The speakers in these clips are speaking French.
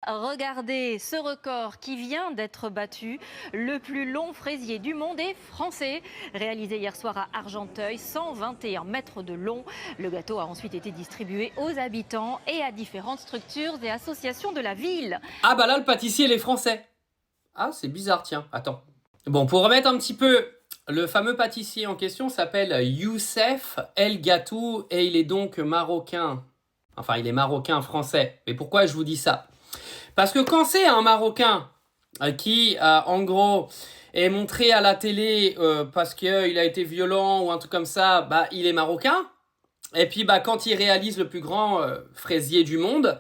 regardez ce record qui vient d'être battu. Le plus long fraisier du monde est français. Réalisé hier soir à Argenteuil, 121 mètres de long. Le gâteau a ensuite été distribué aux habitants et à différentes structures et associations de la ville. Ah bah là, le pâtissier, il est français. Ah, c'est bizarre, tiens, attends. Bon, pour remettre un petit peu, le fameux pâtissier en question s'appelle Youssef El Gâtou et il est donc marocain. Enfin, il est marocain-français. Mais pourquoi je vous dis ça? Parce que quand c'est un Marocain qui, en gros, est montré à la télé parce qu'il a été violent ou un truc comme ça, bah, il est marocain. Et puis, bah, quand il réalise le plus grand fraisier du monde,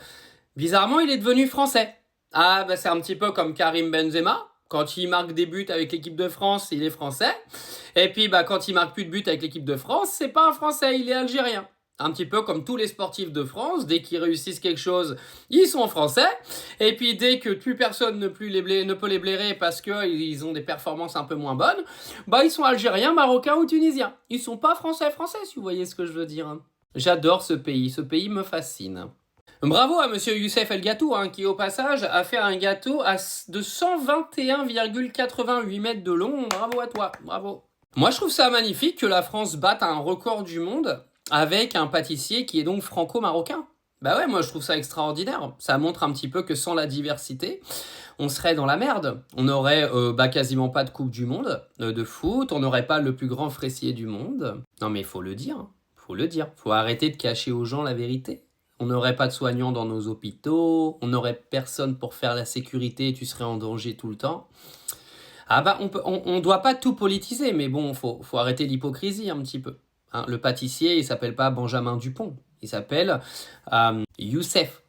bizarrement, il est devenu français. Ah, bah, c'est un petit peu comme Karim Benzema. Quand il marque des buts avec l'équipe de France, il est français. Et puis, bah, quand il marque plus de buts avec l'équipe de France, c'est pas un français, il est algérien. Un petit peu comme tous les sportifs de France, dès qu'ils réussissent quelque chose, ils sont français. Et puis dès que plus personne ne peut les blairer parce qu'ils ont des performances un peu moins bonnes, bah ils sont algériens, marocains ou tunisiens. Ils sont pas français, si vous voyez ce que je veux dire. J'adore ce pays me fascine. Bravo à monsieur Youssef El Gâtou, qui au passage a fait un gâteau de 121,88 mètres de long. Bravo à toi, bravo. Moi je trouve ça magnifique que la France batte un record du monde avec un pâtissier qui est donc franco-marocain. Bah ouais, moi je trouve ça extraordinaire. Ça montre un petit peu que sans la diversité, on serait dans la merde. On n'aurait quasiment pas de Coupe du Monde de foot, on n'aurait pas le plus grand fraisier du monde. Non mais il faut le dire, faut le dire. Faut arrêter de cacher aux gens la vérité. On n'aurait pas de soignants dans nos hôpitaux, on n'aurait personne pour faire la sécurité, tu serais en danger tout le temps. Ah bah on doit pas tout politiser, mais bon, faut arrêter l'hypocrisie un petit peu. Le pâtissier, il s'appelle pas Benjamin Dupont, il s'appelle Youssef.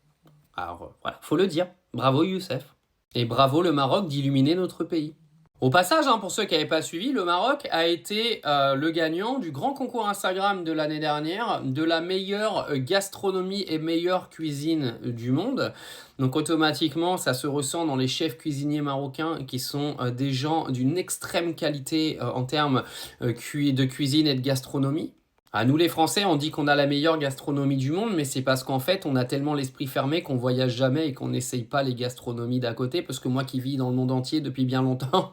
Alors voilà, faut le dire. Bravo Youssef. Et bravo le Maroc d'illuminer notre pays. Au passage, pour ceux qui n'avaient pas suivi, le Maroc a été le gagnant du grand concours Instagram de l'année dernière, de la meilleure gastronomie et meilleure cuisine du monde. Donc automatiquement, ça se ressent dans les chefs cuisiniers marocains qui sont des gens d'une extrême qualité en termes de cuisine et de gastronomie. À nous les Français, on dit qu'on a la meilleure gastronomie du monde, mais c'est parce qu'en fait, on a tellement l'esprit fermé qu'on voyage jamais et qu'on n'essaye pas les gastronomies d'à côté. Parce que moi qui vis dans le monde entier depuis bien longtemps,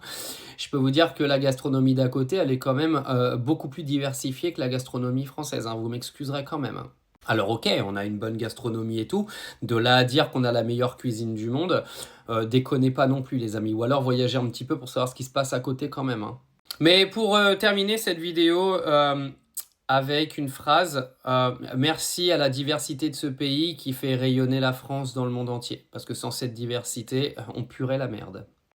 je peux vous dire que la gastronomie d'à côté, elle est quand même beaucoup plus diversifiée que la gastronomie française. Vous m'excuserez quand même. Alors ok, on a une bonne gastronomie et tout. De là à dire qu'on a la meilleure cuisine du monde, déconnez pas non plus les amis. Ou alors voyagez un petit peu pour savoir ce qui se passe à côté quand même. Mais pour terminer cette vidéo... avec une phrase merci à la diversité de ce pays qui fait rayonner la France dans le monde entier. Parce que sans cette diversité, on puerait la merde.